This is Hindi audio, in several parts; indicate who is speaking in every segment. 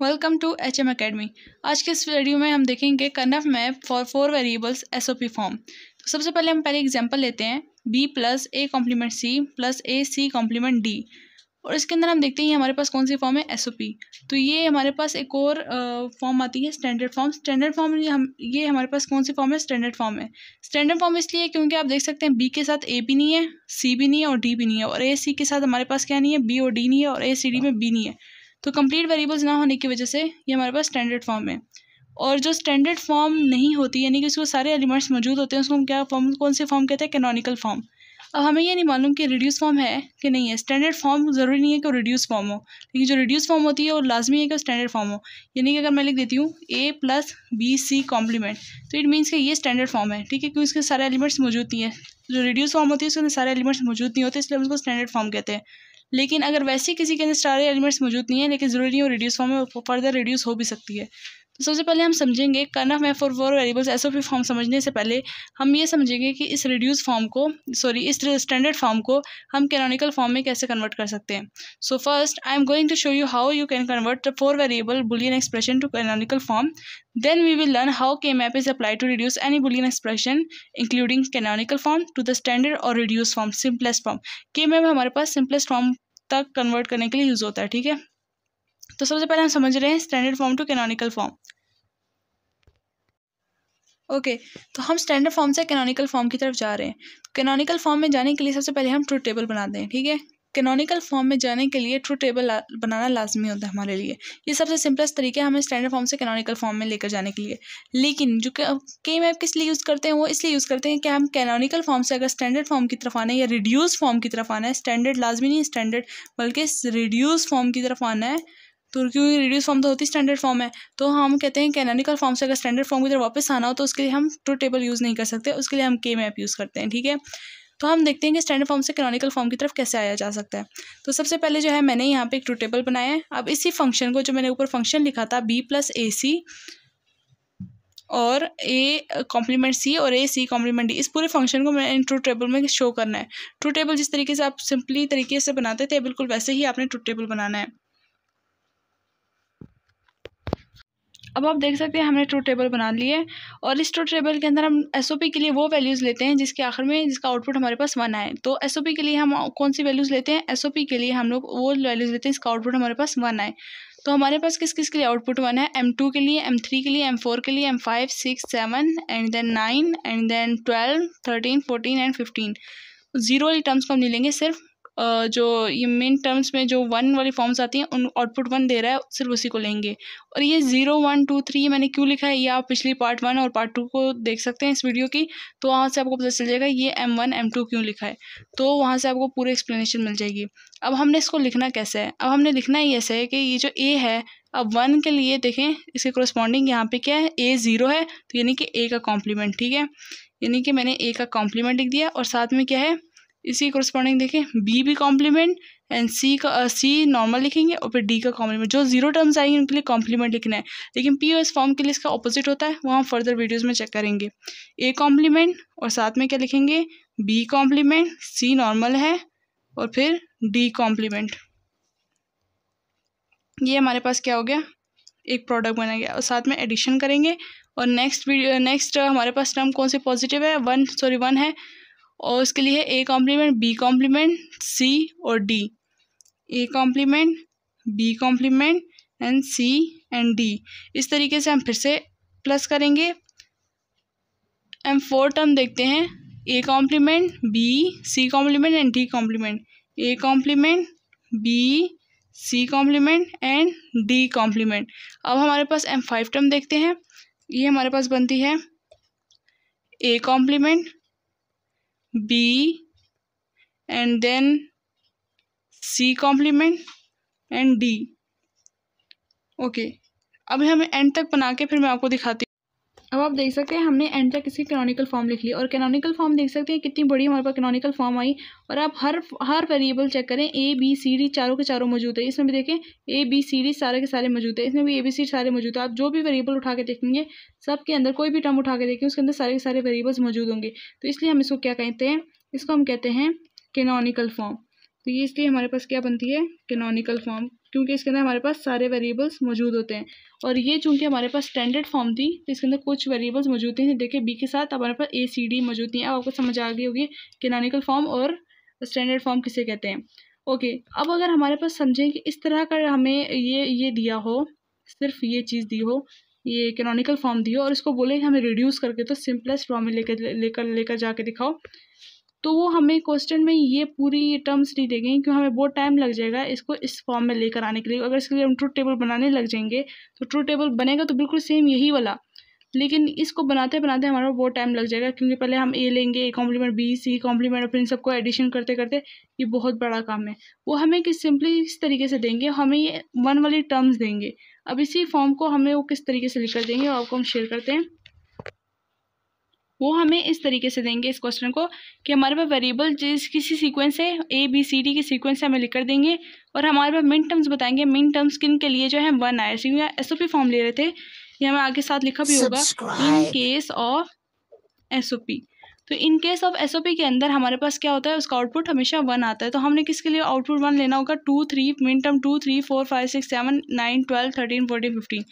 Speaker 1: Welcome to HM academy. आज के इस वीडियो में हम देखेंगे Karnaugh map for 4 variables SOP form. तो सबसे पहले हम एग्जांपल लेते हैं b plus a complement c plus a c complement d, और इसके अंदर हम देखते हैं हमारे पास कौन सी फॉर्म है, SOP। तो ये हमारे पास एक और फॉर्म आती है स्टैंडर्ड फॉर्म। स्टैंडर्ड फॉर्म ये हमारे पास कौन सी फॉर्म है, स्टैंडर्ड फॉर्म है। स्टैंडर्ड फॉर्म इसलिए क्योंकि आप देख सकते हैं b के साथ a भी नहीं है, c भी नहीं है और d भी नहीं है, और a c के साथ हमारे पास क्या नहीं है, b और d नहीं है, और a c d में b नहीं है। तो कंप्लीट वेरिएबल्स ना होने की वजह से ये हमारे पास स्टैंडर्ड फॉर्म है। और जो स्टैंडर्ड फॉर्म नहीं होती, यानी कि उसको सारे एलिमेंट्स मौजूद होते हैं, उसको हम क्या फॉर्म, कौन सी फॉर्म कहते हैं, कैनोनिकल फॉर्म। अब हमें ये नहीं मालूम कि रिड्यूस फॉर्म है कि नहीं है। स्टैंडर्ड फॉर्म ज़रूरी नहीं है कि वो रिड्यूस फॉर्म हो, लेकिन जो रिड्यूस फॉर्म होती है वो लाजमी है कि वो स्टैंडर्ड फॉर्म हो। यानी कि अगर मैं लिख देती हूँ a plus B C complement, तो इट मीन्स कि ये स्टैंडर्ड फॉर्म है, ठीक है, क्योंकि इसके सारे एलिमेंट्स मौजूद नहीं है। जो रिड्यूस फॉर्म होती है उसके अंदर सारे एलिमेंट्स मौजूद नहीं होते, इसलिए हम उसको स्टैंडर्ड फॉर्म कहते हैं। लेकिन अगर वैसे किसी के अंदर सारे एलिमेंट्स मौजूद नहीं है, लेकिन ज़रूरी नहीं हो रिड्यूस फॉर्म में, फर्दर रिड्यूस हो भी सकती है। तो सबसे पहले हम समझेंगे Karnaugh map for 4 variables SOP form समझने से पहले हम ये समझेंगे कि इस रिड्यूस फॉर्म को, इस स्टैंडर्ड फॉर्म को हम कैनोनिकल फॉर्म में कैसे कन्वर्ट कर सकते हैं। So first I am going to show you how you can convert the 4 variable Boolean expression to canonical form. Then we will learn how K-map is applied to reduce any Boolean expression including canonical form to the standard or reduced form, simplest form. K-map हमारे पास simplest form तक कन्वर्ट करने के लिए यूज़ होता है, ठीक है। तो सबसे पहले हम समझ रहे हैं standard form to canonical form. Okay, तो हम स्टैंडर्ड फॉर्म से कैनोनिकल फॉर्म की तरफ जा रहे हैं। कैनोनिकल फॉर्म में जाने के लिए सबसे पहले हम ट्रुथ टेबल बनाते हैं, ठीक है। कैनोनिकल फॉर्म में जाने के लिए ट्रुथ टेबल बनाना लाजमी होता है हमारे लिए। ये सबसे सिंपलेस्ट तरीका है हमें स्टैंडर्ड फॉर्म से कैनोनिकल फॉर्म में लेकर जाने के लिए। लेकिन जो के मैप किस लिए यूज़ करते हैं, वो इसलिए यूज़ करते हैं कि हम कैनोनिकल फॉर्म से अगर स्टैंडर्ड फॉर्म की तरफ आना है या रिड्यूस फॉर्म की तरफ आना है, स्टैंडर्ड लाजमी नहीं स्टैंडर्ड बल्कि रिड्यूस फॉर्म की तरफ आना है, तो क्योंकि रिड्यूस फॉर्म तो होती स्टैंडर्ड फॉर्म है, तो हम कहते हैं कैनोनिकल फॉर्म से अगर स्टैंडर्ड फॉर्म की तरफ वापस आना हो तो उसके लिए हम ट्रुथ टेबल यूज़ नहीं कर सकते, उसके लिए हम के मैप यूज़ करते हैं, ठीक है। तो हम देखते हैं कि स्टैंडर्ड फॉर्म से कैनोनिकल फॉर्म की तरफ कैसे आया जा सकता है। तो सबसे पहले जो है मैंने यहाँ पे एक ट्रुथ टेबल बनाया है। अब इसी फंक्शन को, जो मैंने ऊपर फंक्शन लिखा था b प्लस ए सी और a कॉम्प्लीमेंट c और a c कॉम्प्लीमेंट d, इस पूरे फंक्शन को मैंने ट्रुथ टेबल में शो करना है। ट्रुथ टेबल जिस तरीके से आप सिंपली तरीके से बनाते थे, बिल्कुल वैसे ही आपने ट्रुथ टेबल बनाना है। अब आप देख सकते हैं हमने ट्रुथ टेबल बना लिया है, और इस ट्रुथ टेबल के अंदर हम SOP के लिए वो वैल्यूज़ लेते हैं जिसके आखिर में जिसका आउटपुट हमारे पास 1 आए। तो SOP के लिए हम कौन सी वैल्यूज़ लेते हैं, SOP के लिए हम लोग वो वैल्यूज़ लेते हैं जिसका आउटपुट हमारे पास 1 आए। तो हमारे पास किस किस के लिए आउटपुट 1 है, M2 के लिए, M3 के लिए, M4 के लिए, M5 6 7 and then 9 and then 12 13 14 and 15। Zero वाली टर्म्स को हम नहीं लेंगे, सिर्फ जो ये मेन टर्म्स में जो 1 वाली फॉर्म्स आती हैं उन आउटपुट 1 दे रहा है, सिर्फ उसी को लेंगे। और ये 0 1 2 3 मैंने क्यों लिखा है, ये आप पिछली पार्ट 1 और पार्ट 2 को देख सकते हैं इस वीडियो की, तो वहाँ से आपको पता चल जाएगा ये M1 M2 क्यों लिखा है, तो वहाँ से आपको पूरी एक्सप्लेनेशन मिल जाएगी। अब हमने इसको लिखना कैसे है, अब हमने लिखना ही ऐसे है कि ये जो A है, अब 1 के लिए देखें इसके कोरस्पॉन्डिंग यहाँ पे क्या है, A 0 है, तो यानी कि A का कॉम्प्लीमेंट, ठीक है। यानी कि मैंने A का कॉम्प्लीमेंट लिख दिया, और साथ में क्या है, इसी कोरस्पॉन्डिंग देखें B भी कॉम्प्लीमेंट एंड C नॉर्मल लिखेंगे, और फिर D का कॉम्प्लीमेंट। जो 0 टर्म्स आएंगे उनके लिए कॉम्प्लीमेंट लिखना है, लेकिन POS फॉर्म के लिए इसका ऑपोजिट होता है, वो हम फर्दर वीडियोज़ में चेक करेंगे। A कॉम्प्लीमेंट और साथ में क्या लिखेंगे, B कॉम्प्लीमेंट, C नॉर्मल है, और फिर D कॉम्प्लीमेंट। ये हमारे पास क्या हो गया, एक प्रोडक्ट बना गया, और साथ में एडिशन करेंगे। और नेक्स्ट हमारे पास टर्म कौन सी पॉजिटिव है, 1 है, और उसके लिए है A complement, B complement, C और D। A complement, B complement and C and D। इस तरीके से हम फिर से प्लस करेंगे। M4 टर्म देखते हैं, A complement, B C complement and D complement, A complement, B C complement and D complement. अब हमारे पास M5 टर्म देखते हैं, ये हमारे पास बनती है A complement, B and then C complement and D। Okay, अब हमें एंड तक बना के फिर मैं आपको दिखाती हूँ। अब आप देख सकते हैं हमने एंड तक इसकी कैनोनिकल फॉर्म लिख ली, और कैनोनिकल फॉर्म देख सकते हैं कितनी बड़ी हमारे पास कैनोनिकल फॉर्म आई। और आप हर वेरिएबल चेक करें, A B C D चारों के चारों मौजूद है। इसमें भी देखें A B C D सारे के सारे मौजूद है, इसमें भी A B C सारे मौजूद है। आप जो भी वेरिएबल उठा के देखेंगे, सब के अंदर कोई भी टर्म उठा के देखें, उसके अंदर सारे के सारे वेरिएबल्स मौजूद होंगे। तो इसलिए हम इसको क्या कहते हैं, इसको हम कहते हैं कैनोनिकल फॉर्म। तो ये इसलिए हमारे पास क्या बनती है, कैनोनिकल फॉर्म क्योंकि इसके अंदर हमारे पास सारे वेरिएबल्स मौजूद होते हैं। और ये चूंकि हमारे पास स्टैंडर्ड फॉर्म थी तो इसके अंदर कुछ वेरिएबल्स मौजूद थी। देखिए बी के साथ हमारे पास ए सी डी मौजूद थी। अब आपको समझ आ गई होगी कैनोनिकल फॉर्म और स्टैंडर्ड फॉर्म किसे कहते हैं। ओके, अब अगर हमारे पास समझें कि इस तरह का हमें ये दिया हो, सिर्फ ये चीज़ दी हो, ये कैनोनिकल फॉर्म दी हो और इसको बोले कि हमें रिड्यूस करके तो सिंपलेस्ट फॉर्म में लेकर जाके दिखाओ, तो वो हमें क्वेश्चन में ये पूरी टर्म्स नहीं देंगे क्योंकि हमें बहुत टाइम लग जाएगा इसको इस फॉर्म में लेकर आने के लिए। अगर इसके लिए हम ट्रूथ टेबल बनाने लग जाएंगे तो ट्रूथ टेबल बनेगा तो बिल्कुल सेम यही वाला, लेकिन इसको बनाते बनाते हमारा बहुत टाइम लग जाएगा क्योंकि पहले हम ए लेंगे, A complement B, C complement, और फिर इन सबको एडिशन करते करते ये बहुत बड़ा काम है। वो हमें किस सिंपली इस तरीके से देंगे, हमें ये वन वाली टर्म्स देंगे। अब इसी फॉर्म को हमें वो किस तरीके से लिख कर देंगे और आपको हम शेयर करते हैं। वो हमें इस तरीके से देंगे इस क्वेश्चन को कि हमारे पास वेरिएबल जिस किसी सीक्वेंस है ए बी सी डी की सीक्वेंस से हमें लिख कर देंगे और हमारे पास मिन टर्म्स बताएंगे। मिन टर्म्स किन के लिए जो है 1 आए, एसओपी फॉर्म ले रहे थे, ये हमें आगे साथ लिखा भी होगा इन केस ऑफ एसओपी। तो इन केस ऑफ एसओपी के अंदर हमारे पास क्या होता है, उसका आउटपुट हमेशा 1 आता है। तो हमने किसके लिए आउटपुट 1 लेना होगा, 2 3 मिन टर्म 2 3 4 5 6 7 9 12 13 14 15।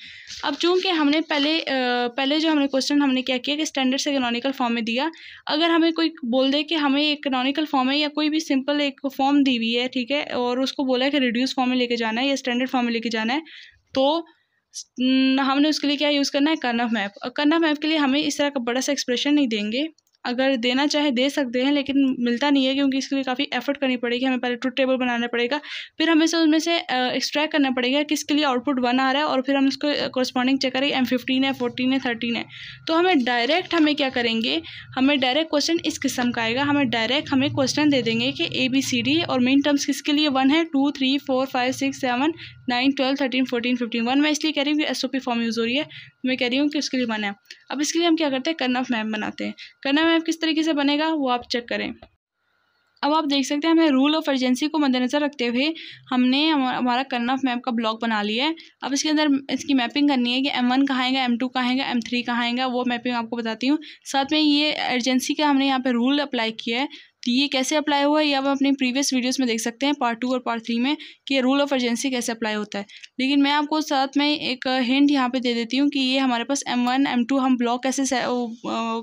Speaker 1: अब चूंकि हमने पहले जो हमने क्वेश्चन हमने क्या किया कि स्टैंडर्ड से कैनोनिकल फॉर्म में दिया। अगर हमें कोई बोल दे कि हमें एक कैनोनिकल फॉर्म है या कोई भी सिंपल एक फॉर्म दी हुई है, ठीक है, और उसको बोला है कि रिड्यूस फॉर्म में लेके जाना है या स्टैंडर्ड फॉर्म में लेके जाना है, तो हमने उसके लिए क्या यूज़ करना है, कर्नफ मैप। और कर्नफ मैप के लिए हमें इस तरह का बड़ा सा एक्सप्रेशन नहीं देंगे, अगर देना चाहे दे सकते हैं लेकिन मिलता नहीं है क्योंकि इसके लिए काफ़ी एफर्ट करनी पड़ेगी। हमें पहले ट्रूथ टेबल बनाना पड़ेगा, फिर हमें से उसमें से एक्सट्रैक्ट करना पड़ेगा किसके लिए आउटपुट 1 आ रहा है, और फिर हम उसको कॉरस्पॉन्डिंग चेक करेंगे M15 है, 14 है, 13 है। तो हमें क्या करेंगे, हमें डायरेक्ट क्वेश्चन इस किस्म का आएगा। हमें क्वेश्चन दे देंगे कि ABCD और मेन टर्म्स किसके लिए 1 है, 2 3 4 5 6 7 9 12 13 14 15। 1 मैं इसलिए कह रही हूँ कि SOP फॉर्म यूज़ हो रही है, मैं कह रही हूँ कि उसके लिए 1 है। अब इसके लिए हम क्या करते हैं, कर्नफ मैप बनाते हैं। कर्नफ मैप किस तरीके से बनेगा वो आप चेक करें। अब आप देख सकते हैं हमें रूल ऑफ अर्जेंसी को मद्देनज़र रखते हुए हमने हमारा कर्नफ मैप का ब्लॉक बना लिया है। अब इसके अंदर इसकी मैपिंग करनी है कि M1 कहाँ आएगा, M2 कहाँ आएगा, M3 कहाँ आएगा, वो मैपिंग आपको बताती हूँ। साथ में ये अर्जेंसी का हमने यहाँ पे रूल अप्लाई किया है, तो ये कैसे अप्लाई हुआ है ये आप अपनी प्रीवियस वीडियोस में देख सकते हैं, पार्ट 2 और पार्ट 3 में, कि रूल ऑफ अर्जेंसी कैसे अप्लाई होता है। लेकिन मैं आपको साथ में एक हिंट यहाँ पे दे देती हूँ कि ये हमारे पास M1 M2 हम ब्लॉक कैसे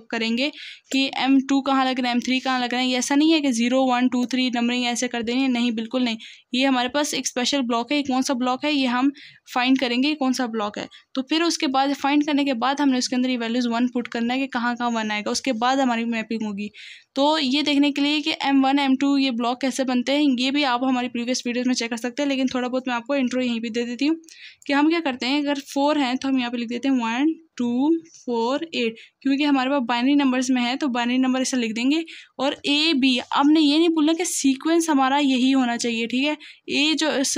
Speaker 1: करेंगे कि M2 कहाँ लग रहा है, M3 कहाँ लग रहा है। ये ऐसा नहीं है कि 0 1 2 3 नंबरिंग ऐसे कर देनी है, नहीं, बिल्कुल नहीं। ये हमारे पास एक स्पेशल ब्लॉक है। ये कौन सा ब्लॉक है ये हम फाइंड करेंगे, कौन सा ब्लॉक है। तो फिर उसके बाद फाइंड करने के बाद हमने उसके अंदर ये वैल्यूज़ 1 पुट करना है कि कहाँ कहाँ 1 आएगा, उसके बाद हमारी मैपिंग होगी। तो ये देखने के लिए कि M1 M2 ये ब्लॉक कैसे बनते हैं ये भी आप हमारी प्रीवियस वीडियोस में चेक कर सकते हैं। लेकिन थोड़ा बहुत मैं आपको इंट्रो यहीं पे दे देती हूँ कि हम क्या करते हैं। अगर 4 हैं तो हम यहाँ पे लिख देते हैं 1 2 4 8, क्योंकि हमारे पास बाइनरी नंबर्स में है तो बाइनरी नंबर ऐसे लिख देंगे। और A B, अब ने ये नहीं बोलना कि सीक्वेंस हमारा यही होना चाहिए, ठीक है।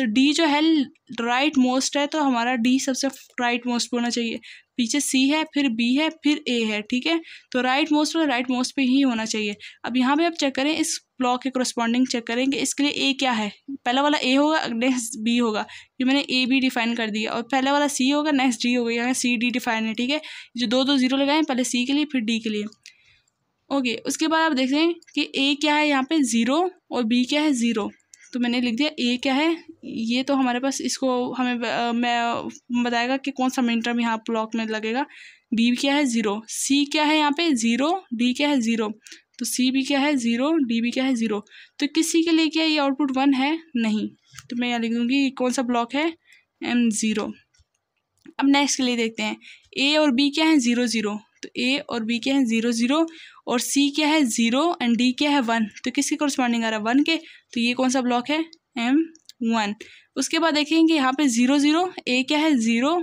Speaker 1: D जो है राइट मोस्ट है तो हमारा D सबसे राइट मोस्ट होना चाहिए, पीछे C है, फिर B है, फिर A है, ठीक है। तो राइट मोस्ट और राइट मोस्ट पे ही होना चाहिए। अब यहाँ पे आप चेक करें, इस ब्लॉक के कोरस्पॉन्डिंग चेक करेंगे। इसके लिए A क्या है, पहला वाला A होगा, नेक्स्ट B होगा, ये मैंने AB डिफाइन कर दिया, और पहला वाला C होगा, नेक्स्ट D होगा, यहाँ CD डिफाइन है, ठीक है। जो 2 0 लगाएं, पहले C के लिए फिर D के लिए। ओके, उसके बाद आप देख लें कि A क्या है यहाँ पे 0 और B क्या है 0, तो मैंने लिख दिया A क्या है, ये तो हमारे पास इसको हमें मैं बताएगा कि कौन सा मिन टर्म यहाँ ब्लॉक में लगेगा। B क्या है 0, C क्या है यहाँ पे 0, D क्या है 0, तो C भी क्या है 0, D भी क्या है 0। तो किसी के लिए क्या ये आउटपुट 1 है, नहीं, तो मैं यहाँ लिख दूँगी कौन सा ब्लॉक है, M0। अब नेक्स्ट के लिए देखते हैं, A और B क्या है 0 0, तो A और B क्या है 0 0, और C क्या है 0 एंड D क्या है 1, तो किसके कोरस्पॉन्डिंग आ रहा है 1 के, तो ये कौन सा ब्लॉक है, M1। उसके बाद देखेंगे यहाँ पे 0 0, A क्या है 0,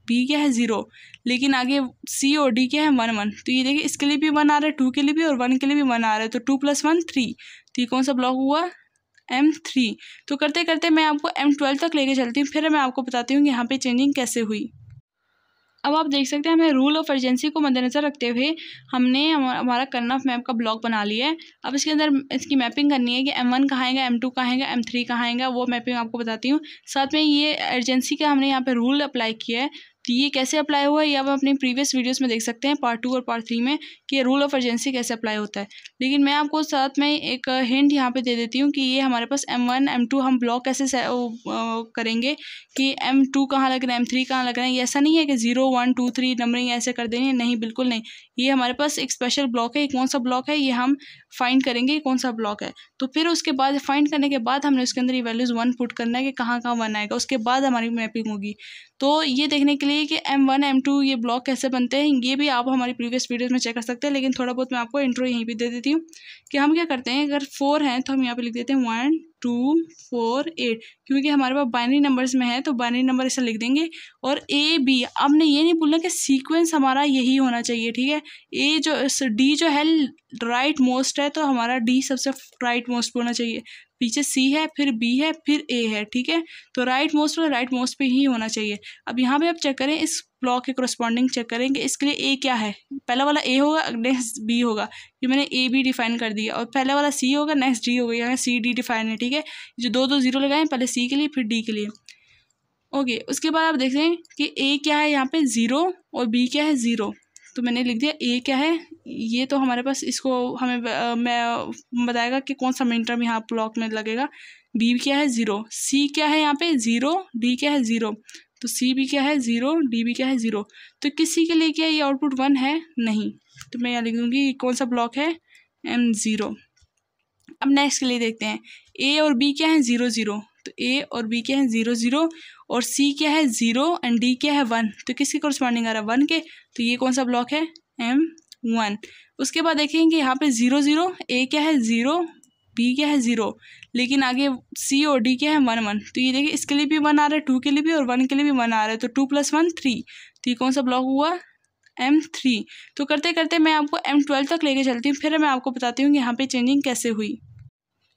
Speaker 1: B क्या है 0, लेकिन आगे C और D क्या है 1 1, तो ये देखिए इसके लिए भी 1 आ रहा है, 2 के लिए भी, और 1 के लिए भी 1 आ रहा है, तो 2 + 1 3, तो ये कौन सा ब्लॉक हुआ, M3। तो करते करते मैं आपको M12 तक लेके चलती हूँ, फिर मैं आपको बताती हूँ कि यहाँ पे चेंजिंग कैसे हुई। अब आप देख सकते हैं हमें रूल ऑफ अर्जेंसी को मद्देनज़र रखते हुए हमने हमारा कर्नफ मैप का ब्लॉक बना लिया है। अब इसके अंदर इसकी मैपिंग करनी है कि M1 कहाँ आएगा, M2 कहाँ आएगा, M3 कहाँ आएगा, वो मैपिंग आपको बताती हूँ। साथ में ये अर्जेंसी का हमने यहाँ पे रूल अप्लाई किया है, तो ये कैसे अप्लाई हुआ है ये आप अपनी प्रीवियस वीडियोस में देख सकते हैं, पार्ट 2 और पार्ट 3 में, कि रूल ऑफ अर्जेंसी कैसे अप्लाई होता है। लेकिन मैं आपको साथ में एक हिंट यहाँ पे दे देती हूँ कि ये हमारे पास M1 M2 हम ब्लॉक कैसे करेंगे कि M2 कहाँ लग रहा है, M3 कहाँ लग रहा है। ये ऐसा नहीं है कि 0 1 2 3 नंबरिंग ऐसे कर देंगे, नहीं, बिल्कुल नहीं। ये हमारे पास एक स्पेशल ब्लॉक है। ये कौन सा ब्लॉक है ये हम फाइंड करेंगे, कौन सा ब्लॉक है। तो फिर उसके बाद फाइंड करने के बाद हमने उसके अंदर ये वैल्यूज़ 1 पुट करना है कि कहाँ कहाँ 1 आएगा, उसके बाद हमारी मैपिंग होगी। तो ये देखने के लिए कि M1 M2 ये ब्लॉक कैसे बनते हैं ये भी आप हमारी प्रीवियस वीडियोस में चेक कर सकते हैं। लेकिन थोड़ा बहुत मैं आपको इंट्रो यहीं पे दे देती हूँ कि हम क्या करते हैं। अगर 4 हैं तो हम यहाँ पे लिख देते हैं 1 2 4 8, क्योंकि हमारे पास बाइनरी नंबर्स में है तो बाइनरी नंबर ऐसे लिख देंगे। और A B आपने ये नहीं भूलना कि सीक्वेंस हमारा यही होना चाहिए, ठीक है। D जो है राइट मोस्ट है तो हमारा D सबसे राइट मोस्ट होना चाहिए, पीछे C है, फिर B है, फिर A है, ठीक है। तो राइट मोस्ट और राइट मोस्ट पे ही होना चाहिए। अब यहाँ पे आप चेक करें, इस ब्लॉक के करस्पॉन्डिंग चेक करेंगे। इसके लिए A क्या है, पहला वाला A होगा, नेक्स्ट B होगा, ये मैंने AB डिफाइन कर दिया। और पहले वाला C होगा, नेक्स्ट D होगा, यहाँ CD डिफाइन है, ठीक है। जो 2 0 लगाएं, पहले C के लिए फिर D के लिए। ओके, उसके बाद आप देख लें कि A क्या है यहाँ पे 0 और B क्या है 0। तो मैंने लिख दिया A क्या है, ये तो हमारे पास इसको हमें मैं बताएगा कि कौन सा मिन टर्म यहाँ ब्लॉक में लगेगा। B क्या है 0, C क्या है यहाँ पे 0, D क्या है 0, तो C भी क्या है 0, D भी क्या है 0। तो किसी के लिए क्या ये आउटपुट 1 है, नहीं। तो मैं यहाँ लिख दूँगी कौन सा ब्लॉक है, M0। अब नेक्स्ट के लिए देखते हैं, A और B क्या है 0 0, तो A और B क्या है 0 0, और C क्या है 0 एंड D क्या है 1। तो किसके कोरस्पॉन्डिंग आ रहा है 1 के, तो ये कौन सा ब्लॉक है, M1। उसके बाद देखेंगे यहाँ पे 0 0, A क्या है 0, B क्या है 0, लेकिन आगे C और D क्या है 1 1। तो ये देखिए इसके लिए भी 1 आ रहा है, 2 के लिए भी, और 1 के लिए भी 1 आ रहा है, तो 2 + 1 3। तो ये कौन सा ब्लॉक हुआ, M3। तो करते करते मैं आपको M12 तक लेके चलती हूँ, फिर मैं आपको बताती हूँ कि यहाँ पे चेंजिंग कैसे हुई।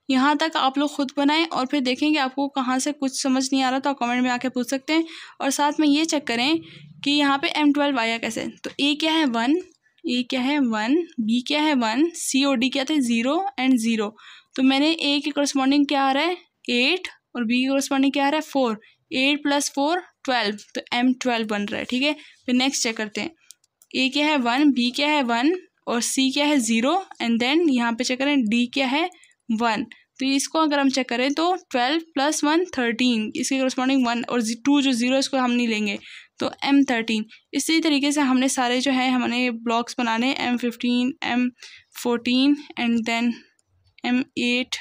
Speaker 1: यहाँ तक आप लोग खुद बनाएं और फिर देखेंगे आपको कहाँ से कुछ समझ नहीं आ रहा तो आप कमेंट में आके पूछ सकते हैं। और साथ में ये चेक करें कि यहाँ पे M12 आया कैसे। तो A क्या है 1, A क्या है 1, B क्या है 1, C और D क्या थे 0 एंड 0। तो मैंने A के करस्पॉन्डिंग क्या आ रहा है 8 और B के करस्पॉन्डिंग क्या आ रहा है 4, 8 + 4 12, तो M12 बन रहा है, ठीक है। फिर नेक्स्ट चेक करते हैं, A क्या है 1, B क्या है 1 और C क्या है 0 एंड देन यहाँ पे चेक करें D क्या है 1। तो इसको अगर हम चेक करें तो 12 + 1 13, इसके करस्पॉन्डिंग 1 और 2 जो 0 इसको हम नहीं लेंगे, तो M13। इसी तरीके से हमने सारे जो है हमने ब्लॉक्स बनाने, M15 M14 and then M8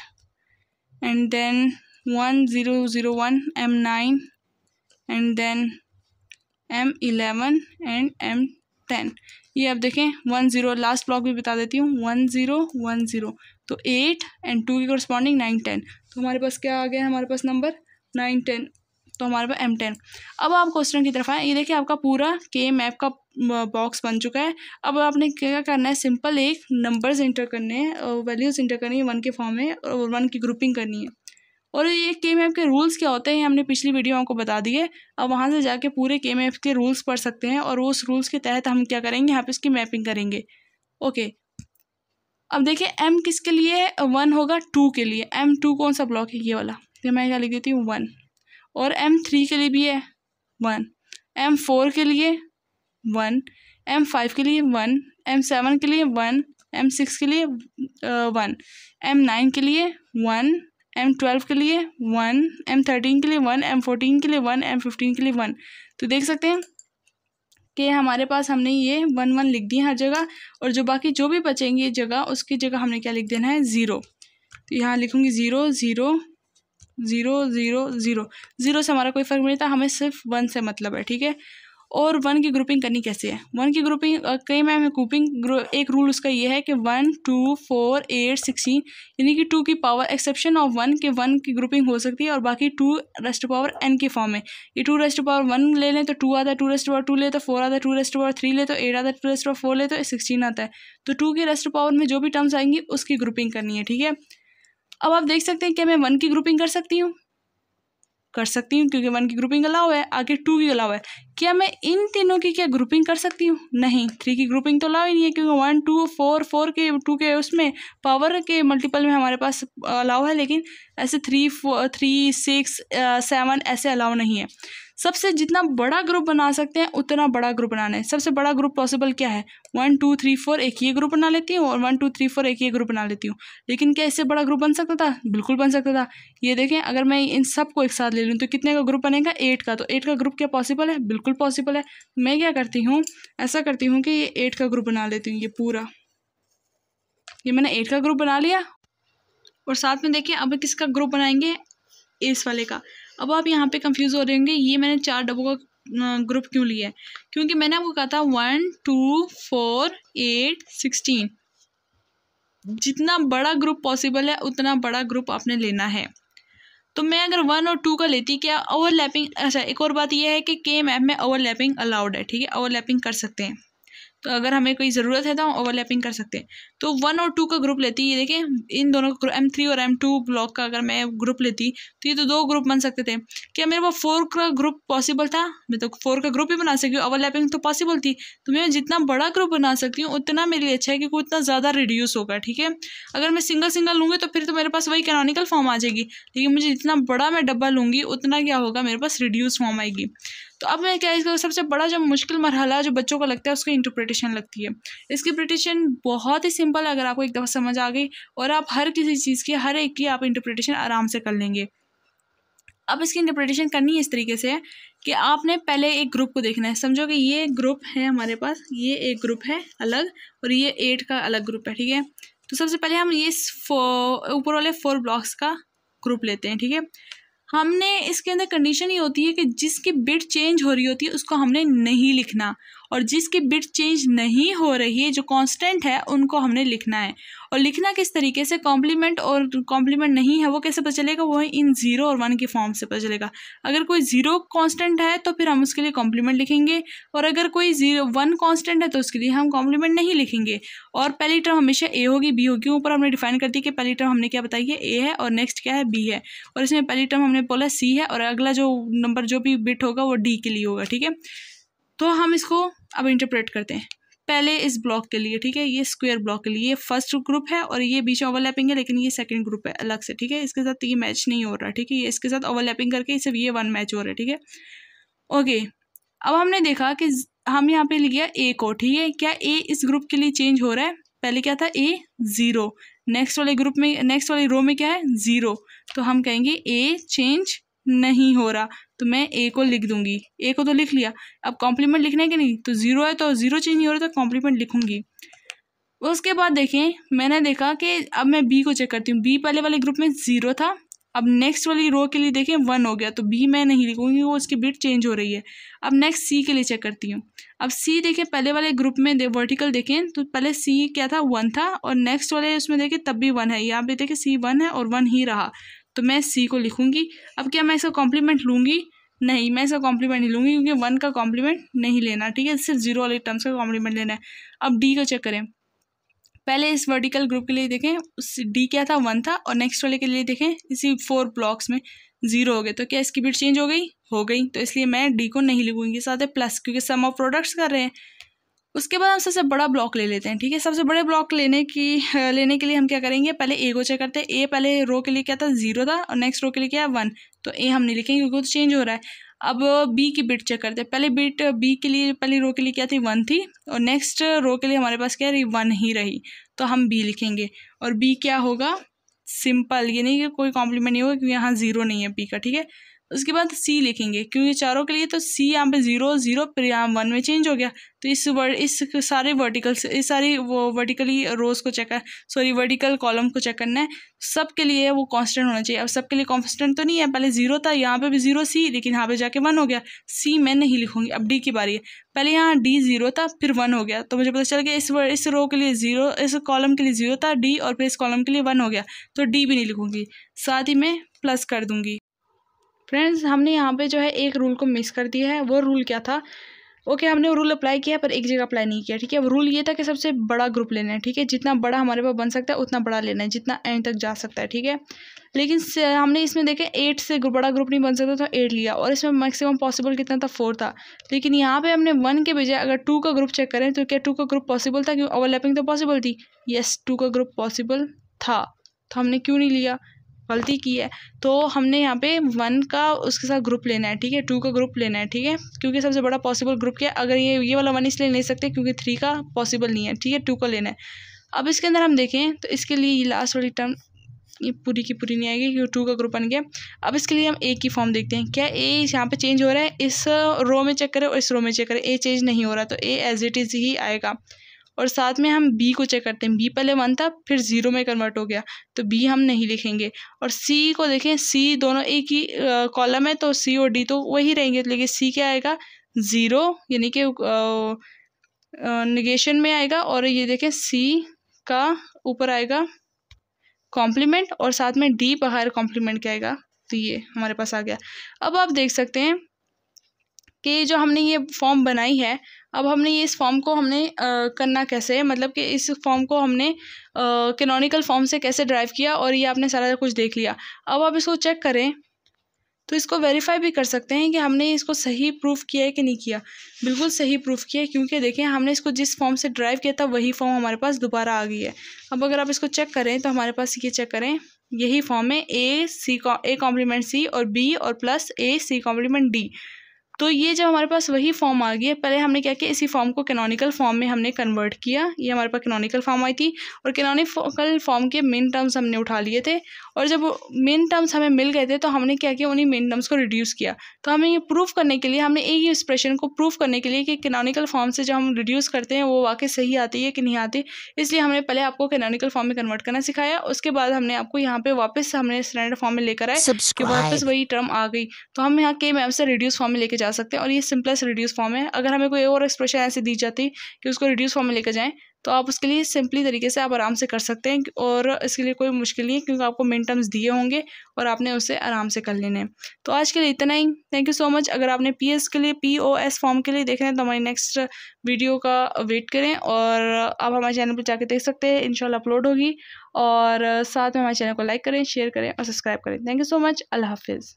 Speaker 1: and then 1 0 0 1 M9 and then M11 and M10। ये अब देखें 1 0, लास्ट ब्लॉक भी बता देती हूँ, 1 0 1 0, तो 8 एंड 2 की करस्पॉन्डिंग 9 10। तो हमारे पास क्या आ गया, हमारे पास नंबर 9 10, तो हमारे पास M10। अब आप क्वेश्चन की तरफ आए, ये देखिए आपका पूरा के मैप का बॉक्स बन चुका है। अब आपने क्या करना है, सिंपल एक नंबर्स इंटर करने हैं और वैल्यूज़ इंटर करनी है 1 के फॉर्म में और 1 की ग्रुपिंग करनी है। और ये के मैप के रूल्स क्या होते हैं हमने पिछली वीडियो आपको बता दिए। अब वहाँ से जाके पूरे के मैप के रूल्स पढ़ सकते हैं और उस रूल्स के तहत हम क्या करेंगे, यहाँ पे इसकी मैपिंग करेंगे। ओके, अब देखिए M किसके लिए 1 होगा, 2 के लिए। M2 कौन सा ब्लॉक है, ये वाला, तो मैं क्या लिख देती हूँ 1। और M3 के लिए भी है 1, M4 के लिए 1, M5 के लिए 1, M7 के लिए 1, M6 के लिए 1, M9 के लिए 1, M12 के लिए 1, M13 के लिए 1, M14 के लिए 1, M15 के लिए 1। तो देख सकते हैं कि हमारे पास हमने ये 1 1 लिख दिए हर जगह, और जो बाकी जो भी बचेंगे जगह उसकी जगह हमने क्या लिख देना है 0। तो यहाँ लिखूँगी 0 0 0 0 0। 0 से हमारा कोई फ़र्क नहीं था, हमें सिर्फ 1 से मतलब है, ठीक है। और 1 की ग्रुपिंग करनी कैसे है, 1 की ग्रुपिंग कई मैम ग्रुपिंग एक रूल उसका ये है कि 1 2 4 8 16, यानी कि 2 की पावर एक्सेप्शन ऑफ 1 के 1 की ग्रुपिंग हो सकती है और बाकी 2n के फॉर्म में। ये 2n ले लें तो 2 आता है, 2 ले तो 4 आता है, 2 ले तो 8 आता है, 2 ले तो 16 आता है। तो 2 की रेस्ट पावर में जो भी टर्म्स आएंगी उसकी ग्रुपिंग करनी है, ठीक है। अब आप देख सकते हैं कि मैं 1 की ग्रुपिंग कर सकती हूँ क्योंकि 1 की ग्रुपिंग अलाउ है, आगे 2 की अलाउ है। क्या मैं इन तीनों की क्या ग्रुपिंग कर सकती हूँ, नहीं। 3 की ग्रुपिंग तो अलाउ ही नहीं है क्योंकि 1 2 4 4 के 2 के उसमें पावर के मल्टीपल में हमारे पास अलाउ है, लेकिन ऐसे 3 4 3 6 7 ऐसे अलाउ नहीं है। सबसे जितना बड़ा ग्रुप बना सकते हैं उतना बड़ा ग्रुप बनाना है। सबसे बड़ा ग्रुप पॉसिबल क्या है, 1 2 3 4 एक ये ग्रुप बना लेती हूँ और 1 2 3 4 एक ये ग्रुप बना लेती हूँ। लेकिन क्या इससे बड़ा ग्रुप बन सकता था, बिल्कुल बन सकता था। ये देखें, अगर मैं इन सब को एक साथ ले लूँ तो कितने का ग्रुप बनेगा, 8 का। तो 8 का ग्रुप क्या पॉसिबल है, बिल्कुल पॉसिबल है। मैं क्या करती हूँ, ऐसा करती हूँ कि ये 8 का ग्रुप बना लेती हूँ। ये पूरा, ये मैंने 8 का ग्रुप बना लिया। और साथ में देखिए अब किसका ग्रुप बनाएंगे, इस वाले का। अब आप यहाँ पे कंफ्यूज हो रहे होंगे, ये मैंने 4 डब्बों का ग्रुप क्यों लिया है, क्योंकि मैंने आपको कहा था 1 2 4 8 16, जितना बड़ा ग्रुप पॉसिबल है उतना बड़ा ग्रुप आपने लेना है। तो मैं अगर 1 और 2 का लेती, क्या ओवरलैपिंग, अच्छा एक और बात यह है कि के मैप में ओवरलैपिंग अलाउड है, ठीक है, ओवरलैपिंग कर सकते हैं। तो अगर हमें कोई ज़रूरत है तो हम ओवरलैपिंग कर सकते हैं। तो 1 और 2 का ग्रुप लेती, ये देखें इन दोनों का M3 और M2 ब्लॉक का अगर मैं ग्रुप लेती तो ये तो 2 ग्रुप बन सकते थे। क्या मेरे पास 4 का ग्रुप पॉसिबल था, मैं तो 4 का ग्रुप ही बना सकती हूँ, ओवरलैपिंग तो पॉसिबल थी। तो मैं जितना बड़ा ग्रुप बना सकती हूँ उतना मेरे लिए अच्छा है, क्योंकि उतना ज़्यादा रिड्यूस होगा, ठीक है। अगर मैं सिंगल सिंगल लूँगी तो फिर तो मेरे पास वही कैनोनिकल फॉर्म आ जाएगी, लेकिन मुझे जितना बड़ा मैं डब्बा लूँगी उतना क्या होगा, मेरे पास रिड्यूस फॉर्म आएगी। तो अब मैं क्या, इसका सबसे बड़ा जो मुश्किल मरहला जो बच्चों को लगता है उसको इंटरप्रिटेशन लगती है। इसकी इंटरप्रिटेशन बहुत ही सिंपल है, अगर आपको एक दफ़ा समझ आ गई और आप हर किसी चीज़ की, हर एक की आप इंटरप्रिटेशन आराम से कर लेंगे। अब इसकी इंटरप्रिटेशन करनी इस तरीके से है कि आपने पहले एक ग्रुप को देखना है। समझो कि ये ग्रुप है हमारे पास, ये एक ग्रुप है अलग और ये 8 का अलग ग्रुप है, ठीक है। तो सबसे पहले हम ये ऊपर वाले 4 ब्लॉक्स का ग्रुप लेते हैं, ठीक है। हमने इसके अंदर कंडीशन ये होती है कि जिसकी बिट चेंज हो रही होती है उसको हमने नहीं लिखना, और जिसकी बिट चेंज नहीं हो रही है, जो कांस्टेंट है, उनको हमने लिखना है। और लिखना किस तरीके से, कॉम्प्लीमेंट और कॉम्प्लीमेंट नहीं है वो कैसे पता चलेगा, वो है इन 0 और 1 की फॉर्म से पता चलेगा। अगर कोई 0 कांस्टेंट है तो फिर हम उसके लिए कॉम्प्लीमेंट लिखेंगे, और अगर कोई 1 कांस्टेंट है तो उसके लिए हम कॉम्प्लीमेंट नहीं लिखेंगे। और पहली टर्म हमेशा ए होगी, बी होगी। ऊपर हमने डिफाइन कर दी कि पहली टर्म हमने क्या बताई है, ए है, और नेक्स्ट क्या है, बी है। और इसमें पहली टर्म हमने बोला सी है, और अगला जो नंबर जो भी बिट होगा वो डी के लिए होगा, ठीक है। तो हम इसको अब इंटरप्रेट करते हैं पहले इस ब्लॉक के लिए, ठीक है। ये स्क्वायर ब्लॉक के लिए, ये फर्स्ट ग्रुप है और ये बीच में ओवरलैपिंग है, लेकिन ये सेकंड ग्रुप है अलग से, ठीक है। इसके साथ ये मैच नहीं हो रहा, ठीक है। ये इसके साथ ओवरलैपिंग करके सिर्फ ये 1 मैच हो रहा है, ठीक है। ओके, अब हमने देखा कि हम यहाँ पे लिख गया ए को, ठीक है। क्या ए इस ग्रुप के लिए चेंज हो रहा है, पहले क्या था ए 0, नेक्स्ट वाले ग्रुप में, नेक्स्ट वाली रो में क्या है 0, तो हम कहेंगे ए चेंज नहीं हो रहा, तो मैं ए को लिख दूंगी। ए को तो लिख लिया, अब कॉम्प्लीमेंट लिखना है कि नहीं, तो 0 है तो 0 चेंज नहीं हो रहा तो कॉम्प्लीमेंट लिखूंगी। उसके बाद देखें, मैंने देखा कि अब मैं बी को चेक करती हूँ। बी पहले वाले ग्रुप में 0 था, अब नेक्स्ट वाली रो के लिए देखें 1 हो गया, तो बी मैं नहीं लिखूंगी, वो उसकी बिट चेंज हो रही है। अब नेक्स्ट सी के लिए चेक करती हूँ। अब सी देखें, पहले वाले ग्रुप में वर्टिकल देखें तो पहले सी क्या था 1 था, और नेक्स्ट वाले उसमें देखें तब भी 1 है। यहाँ पे देखें सी 1 है और 1 ही रहा, तो मैं सी को लिखूंगी। अब क्या मैं इसका कॉम्प्लीमेंट लूँगी, नहीं, मैं इसका कॉम्प्लीमेंट नहीं लूँगी, क्योंकि 1 का कॉम्प्लीमेंट नहीं लेना, ठीक है, सिर्फ 0 वाले टर्म्स का कॉम्प्लीमेंट लेना है। अब डी को चेक करें, पहले इस वर्टिकल ग्रुप के लिए देखें, उस डी क्या था 1 था, और नेक्स्ट वाले के लिए देखें इसी 4 ब्लॉक्स में 0 हो गए, तो क्या इसकी बिट चेंज हो गई, तो इसलिए मैं डी को नहीं लिखूंगी, साथ है प्लस, क्योंकि सम ऑफ प्रोडक्ट्स कर रहे हैं। उसके बाद हम सबसे बड़ा ब्लॉक ले लेते हैं, ठीक है। सबसे बड़े ब्लॉक लेने के लिए हम क्या करेंगे, पहले ए को चेक करते हैं। ए पहले रो के लिए क्या था 0 था, और नेक्स्ट रो के लिए क्या है 1, तो ए हम नहीं लिखेंगे क्योंकि वो तो चेंज हो रहा है। अब बी की बिट चेक करते हैं। पहले बिट बी के लिए पहली रो के लिए क्या थी 1 थी, और नेक्स्ट रो के लिए हमारे पास क्या रही 1 ही रही, तो हम बी लिखेंगे। और बी क्या होगा, सिंपल, ये नहीं कि कोई कॉम्प्लीमेंट नहीं होगा क्योंकि यहाँ 0 नहीं है बी का, ठीक है। उसके बाद सी लिखेंगे, क्योंकि चारों के लिए, तो सी यहाँ पे 0 0 फिर यहाँ 1 में चेंज हो गया, तो इस सारे वर्टिकल्स, इस सारी वो वर्टिकली रोज को चेक वर्टिकल कॉलम को चेक करना है। सब के लिए वो कांस्टेंट होना चाहिए। अब सबके लिए कांस्टेंट तो नहीं है, पहले 0 था, यहाँ पे भी 0 सी, लेकिन यहाँ पे जाके 1 हो गया, सी मैं नहीं लिखूंगी। अब डी की बारी है, पहले यहाँ डी 0 था फिर 1 हो गया, तो मुझे पता चल गया इस रो के लिए 0, इस कॉलम के लिए 0 था डी, और फिर इस कॉलम के लिए 1 हो गया, तो डी भी नहीं लिखूंगी, साथ ही में प्लस कर दूंगी। फ्रेंड्स, हमने यहाँ पे जो है एक रूल को मिस कर दिया है। वो रूल क्या था, ओके, हमने वो रूल अप्लाई किया पर एक जगह अप्लाई नहीं किया, ठीक है। वो रूल ये था कि सबसे बड़ा ग्रुप लेना है, ठीक है। जितना बड़ा हमारे पास बन सकता है उतना बड़ा लेना है, जितना एंड तक जा सकता है, ठीक है। लेकिन हमने इसमें देखे 8 से बड़ा ग्रुप नहीं बन सकता, तो 8 लिया, और इसमें मैक्सिमम पॉसिबल कितना था 4 था। लेकिन यहाँ पे हमने 1 के बजाय अगर 2 का ग्रुप चेक करें तो क्या 2 का ग्रुप पॉसिबल था, क्योंकि ओवरलैपिंग तो पॉसिबल थी। यस, 2 का ग्रुप पॉसिबल था, तो हमने क्यों नहीं लिया, गलती की है। तो हमने यहाँ पे 1 का उसके साथ ग्रुप लेना है, ठीक है, 2 का ग्रुप लेना है, ठीक है, क्योंकि सबसे बड़ा पॉसिबल ग्रुप क्या है, अगर ये वाला 1 इसलिए नहीं सकते क्योंकि 3 का पॉसिबल नहीं है, ठीक है, 2 का लेना है। अब इसके अंदर हम देखें तो इसके लिए ये लास्ट वाली टर्म ये पूरी की पूरी नहीं आएगी क्योंकि 2 का ग्रुप बन गया। अब इसके लिए हम ए की फॉर्म देखते हैं, क्या ए यहाँ पे चेंज हो रहा है, इस रो में चेक करें और इस रो में चेक करें, ए चेंज नहीं हो रहा, तो ए एज इट इज़ ही आएगा। और साथ में हम बी को चेक करते हैं, बी पहले 1 था फिर 0 में कन्वर्ट हो गया, तो बी हम नहीं लिखेंगे। और सी को देखें, सी दोनों एक ही कॉलम है, तो सी और डी तो वही रहेंगे, लेकिन सी क्या आएगा 0 यानी कि निगेशन में आएगा। और ये देखें सी का ऊपर आएगा कॉम्प्लीमेंट और साथ में डी बाहर कॉम्प्लीमेंट क्या आएगा, तो ये हमारे पास आ गया। अब आप देख सकते हैं कि जो हमने ये फॉर्म बनाई है, अब हमने ये इस फॉर्म को हमने करना कैसे है, मतलब कि इस फॉर्म को हमने कैनोनिकल फॉर्म से कैसे ड्राइव किया, और ये आपने सारा कुछ देख लिया। अब आप इसको चेक करें तो इसको वेरीफाई भी कर सकते हैं कि हमने इसको सही प्रूफ किया है कि नहीं किया। बिल्कुल सही प्रूफ किया है, क्योंकि देखें हमने इसको जिस फॉर्म से ड्राइव किया था वही फॉर्म हमारे पास दोबारा आ गई है। अब अगर आप इसको चेक करें तो हमारे पास ये चेक करें, यही फॉर्म है ए कॉम्प्लीमेंट सी और बी और प्लस ए सी कॉम्प्लीमेंट डी। तो ये जब हमारे पास वही फॉर्म आ गई है, पहले हमने क्या किया, इसी फॉर्म को कैनोनिकल फॉर्म में हमने कन्वर्ट किया। ये हमारे पास कैनोनिकल फॉर्म आई थी और कैनोनिकल फॉर्म के मेन टर्म्स हमने उठा लिए थे, और जब मेन टर्म्स हमें मिल गए थे तो हमने क्या किया, उन्हीं मेन टर्म्स को रिड्यूस किया। तो हमें ये प्रूफ करने के लिए, हमने एक ही एक्सप्रेशन को प्रूफ करने के लिए कि कैनोनिकल फॉर्म से जब हम रिड्यूस करते हैं वो वाकई सही आती है कि नहीं आती, इसलिए हमने पहले आपको कैनोनिकल फॉर्म में कन्वर्ट करना सिखाया। उसके बाद हमने आपको यहाँ पे वापस हमने स्टैंडर्ड फॉर्म में लेकर आए कि वापस वही टर्म आ गई, तो हम यहाँ के मैम से रिड्यूस फॉर्म में लेके जा सकते हैं। और ये सिंपलेस्ट रिड्यूस फॉर्म है। अगर हमें कोई और एक्सप्रेशन ऐसे दी जाती कि उसको रिड्यूस फॉर्म में लेकर जाएं, तो आप उसके लिए सिंपली तरीके से आप आराम से कर सकते हैं, और इसके लिए कोई मुश्किल नहीं है, क्योंकि आपको मेन टर्म्स दिए होंगे और आपने उसे आराम से कर लेने हैं। तो आज के लिए इतना ही। Thank you so much. अगर आपने पीएस के लिए POS फॉर्म के लिए देखना है तो हमारी नेक्स्ट वीडियो का वेट करें, और आप हमारे चैनल पर जाके देख सकते हैं, इंशाल्लाह अपलोड होगी। और साथ में हमारे चैनल को लाइक करें, शेयर करें और सब्सक्राइब करें। Thank you so much. अल्लाह हाफिज़।